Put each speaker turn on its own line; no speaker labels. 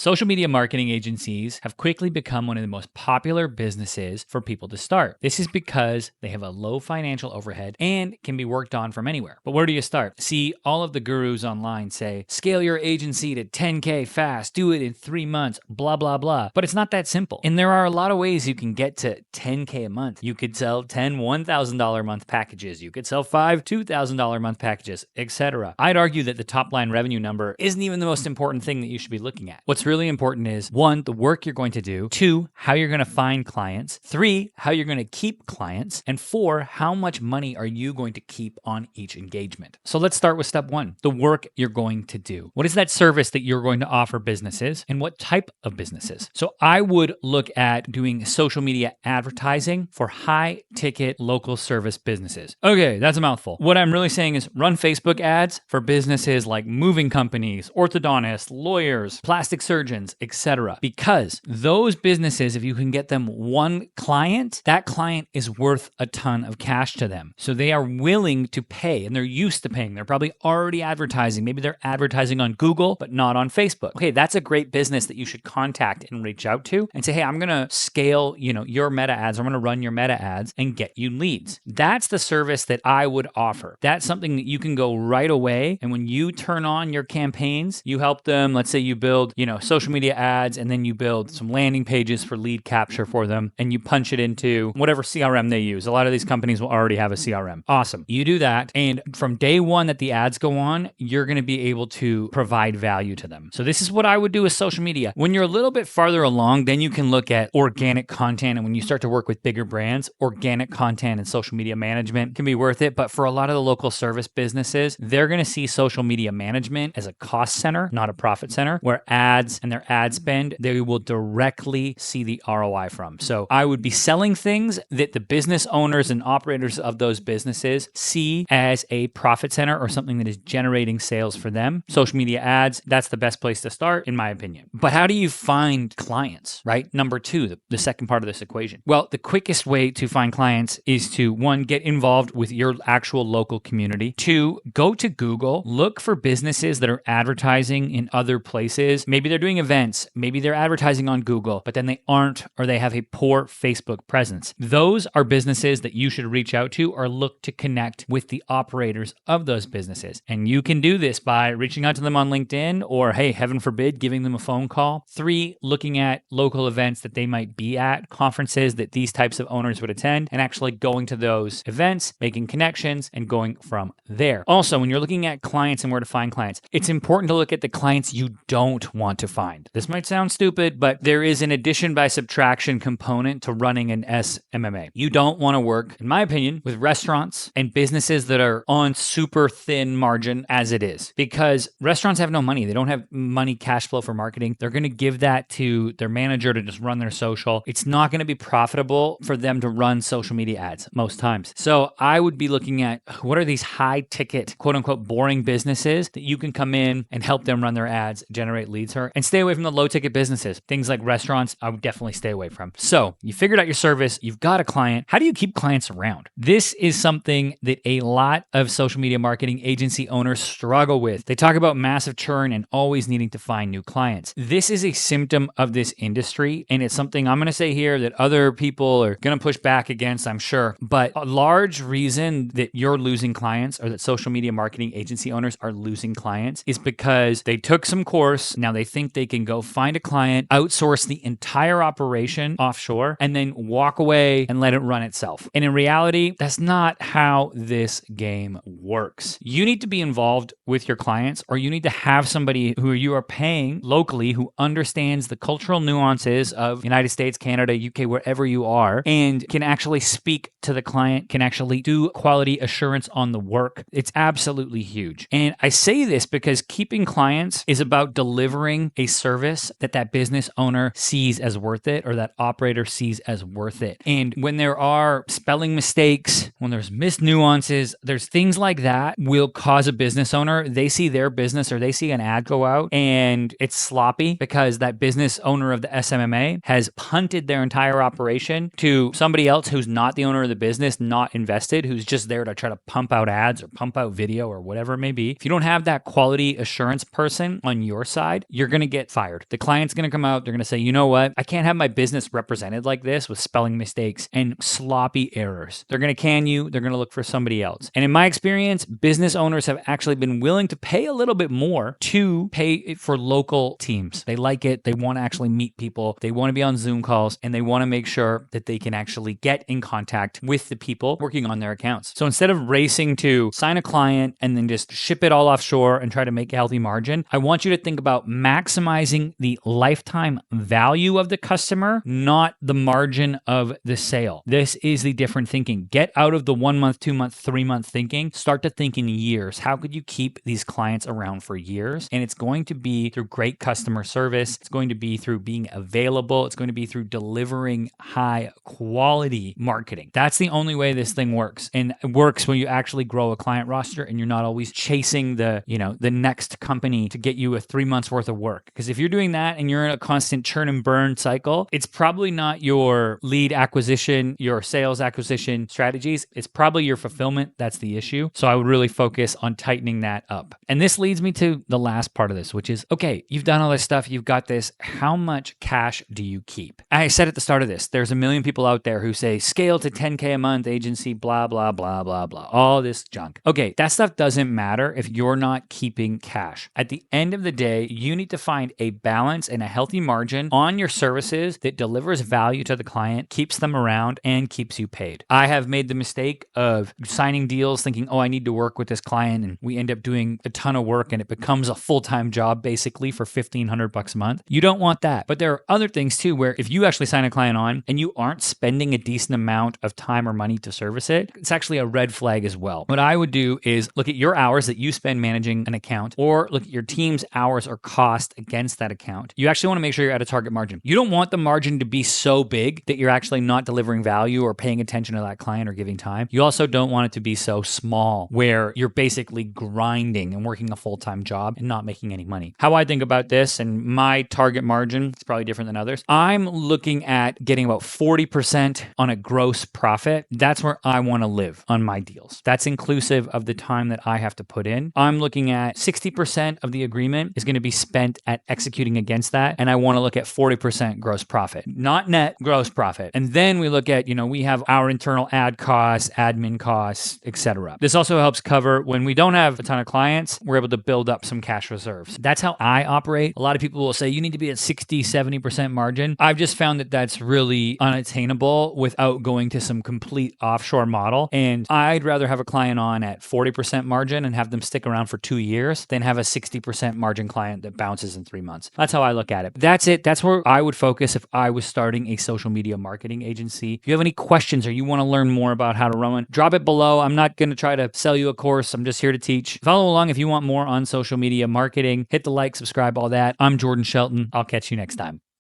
Social media marketing agencies have quickly become one of the most popular businesses for people to start. This is because they have a low financial overhead and can be worked on from anywhere. But where do you start? See, all of the gurus online say, scale your agency to 10K fast, do it in 3 months, blah, blah, blah. But it's not that simple. And there are a lot of ways you can get to 10K a month. You could sell 10 $1,000 a month packages. You could sell 5 $2,000 a month packages, etc. I'd argue that the top line revenue number isn't even the most important thing that you should be looking at. What's really important is 1, the work you're going to do, 2, how you're going to find clients, 3, how you're going to keep clients, and 4, how much money are you going to keep on each engagement. So let's start with step 1, the work you're going to do. What is that service that you're going to offer businesses and what type of businesses? So I would look at doing social media advertising for high ticket local service businesses. Okay, that's a mouthful. What I'm really saying is run Facebook ads for businesses like moving companies, orthodontists, lawyers, plastic surgeons, etc. Because those businesses, if you can get them one client, that client is worth a ton of cash to them. So they are willing to pay and they're used to paying. They're probably already advertising. Maybe they're advertising on Google, but not on Facebook. Okay, that's a great business that you should contact and reach out to and say, hey, I'm going to scale, your meta ads. I'm going to run your meta ads and get you leads. That's the service that I would offer. That's something that you can go right away. And when you turn on your campaigns, you help them. Let's say you build, social media ads, and then you build some landing pages for lead capture for them, and you punch it into whatever CRM they use. A lot of these companies will already have a CRM. Awesome. You do that. And from day one that the ads go on, you're going to be able to provide value to them. So this is what I would do with social media. When you're a little bit farther along, then you can look at organic content. And when you start to work with bigger brands, organic content and social media management can be worth it. But for a lot of the local service businesses, they're going to see social media management as a cost center, not a profit center, where ads and their ad spend, they will directly see the ROI from. So I would be selling things that the business owners and operators of those businesses see as a profit center or something that is generating sales for them. Social media ads, that's the best place to start, in my opinion. But how do you find clients, right? Number 2, the second part of this equation. Well, the quickest way to find clients is to 1, get involved with your actual local community. 2, go to Google, look for businesses that are advertising in other places. Maybe they're doing events, maybe they're advertising on Google, but then they aren't, or they have a poor Facebook presence. Those are businesses that you should reach out to or look to connect with the operators of those businesses. And you can do this by reaching out to them on LinkedIn or, hey, heaven forbid, giving them a phone call. 3, looking at local events that they might be at, conferences that these types of owners would attend, and actually going to those events, making connections, and going from there. Also, when you're looking at clients and where to find clients, it's important to look at the clients you don't want to find. This might sound stupid, but there is an addition by subtraction component to running an SMMA. You don't want to work, in my opinion, with restaurants and businesses that are on super thin margin as it is, because restaurants have no money. They don't have money cash flow for marketing. They're going to give that to their manager to just run their social. It's not going to be profitable for them to run social media ads most times. So I would be looking at what are these high ticket, quote unquote, boring businesses that you can come in and help them run their ads, generate leads for, and stay away from the low ticket businesses. Things like restaurants, I would definitely stay away from. So you figured out your service, you've got a client. How do you keep clients around? This is something that a lot of social media marketing agency owners struggle with. They talk about massive churn and always needing to find new clients. This is a symptom of this industry, and it's something I'm going to say here that other people are going to push back against, I'm sure. But a large reason that you're losing clients, or that social media marketing agency owners are losing clients, is because they took some course. Now they think they can go find a client, outsource the entire operation offshore, and then walk away and let it run itself. And in reality, that's not how this game works. You need to be involved with your clients, or you need to have somebody who you are paying locally who understands the cultural nuances of United States, Canada, UK, wherever you are, and can actually speak to the client, can actually do quality assurance on the work. It's absolutely huge. And I say this because keeping clients is about delivering a service that that business owner sees as worth it, or that operator sees as worth it. And when there are spelling mistakes, when there's missed nuances, there's things like that will cause a business owner, they see their business or they see an ad go out and it's sloppy because that business owner of the SMMA has punted their entire operation to somebody else who's not the owner of the business, not invested, who's just there to try to pump out ads or pump out video or whatever it may be. If you don't have that quality assurance person on your side, you're going to get fired. The client's going to come out. They're going to say, you know what? I can't have my business represented like this with spelling mistakes and sloppy errors. They're going to can you. They're going to look for somebody else. And in my experience, business owners have actually been willing to pay a little bit more to pay for local teams. They like it. They want to actually meet people. They want to be on Zoom calls, and they want to make sure that they can actually get in contact with the people working on their accounts. So instead of racing to sign a client and then just ship it all offshore and try to make a healthy margin, I want you to think about maximizing the lifetime value of the customer, not the margin of the sale. This is the different thinking. Get out of the 1 month, 2 month, 3 month thinking. Start to think in years. How could you keep these clients around for years? And it's going to be through great customer service. It's going to be through being available. It's going to be through delivering high quality marketing. That's the only way this thing works. And it works when you actually grow a client roster and you're not always chasing the next company to get you a 3 months worth of work. Because if you're doing that and you're in a constant churn and burn cycle, it's probably not your lead acquisition, your sales acquisition strategies. It's probably your fulfillment. That's the issue. So I would really focus on tightening that up. And this leads me to the last part of this, which is, okay, you've done all this stuff. You've got this. How much cash do you keep? I said at the start of this, there's a million people out there who say scale to 10K a month agency, blah, blah, blah, blah, blah, all this junk. Okay, that stuff doesn't matter if you're not keeping cash. At the end of the day, you need to find a balance and a healthy margin on your services that delivers value to the client, keeps them around, and keeps you paid. I have made the mistake of signing deals thinking, oh, I need to work with this client, and we end up doing a ton of work and it becomes a full-time job basically for $1,500 a month. You don't want that. But there are other things too where if you actually sign a client on and you aren't spending a decent amount of time or money to service it, it's actually a red flag as well. What I would do is look at your hours that you spend managing an account, or look at your team's hours or cost against that account. You actually want to make sure you're at a target margin. You don't want the margin to be so big that you're actually not delivering value or paying attention to that client or giving time. You also don't want it to be so small where you're basically grinding and working a full-time job and not making any money. How I think about this and my target margin, it's probably different than others. I'm looking at getting about 40% on a gross profit. That's where I want to live on my deals. That's inclusive of the time that I have to put in. I'm looking at 60% of the agreement is going to be spent at executing against that. And I want to look at 40% gross profit, not net gross profit. And then we look at, we have our internal ad costs, admin costs, etc. This also helps cover when we don't have a ton of clients, we're able to build up some cash reserves. That's how I operate. A lot of people will say you need to be at 60, 70% margin. I've just found that that's really unattainable without going to some complete offshore model. And I'd rather have a client on at 40% margin and have them stick around for 2 years than have a 60% margin client that bounces in 3 months. That's how I look at it. That's it. That's where I would focus if I was starting a social media marketing agency. If you have any questions or you want to learn more about how to run one, drop it below. I'm not going to try to sell you a course. I'm just here to teach. Follow along if you want more on social media marketing. Hit the like, subscribe, all that. I'm Jordan Shelton. I'll catch you next time.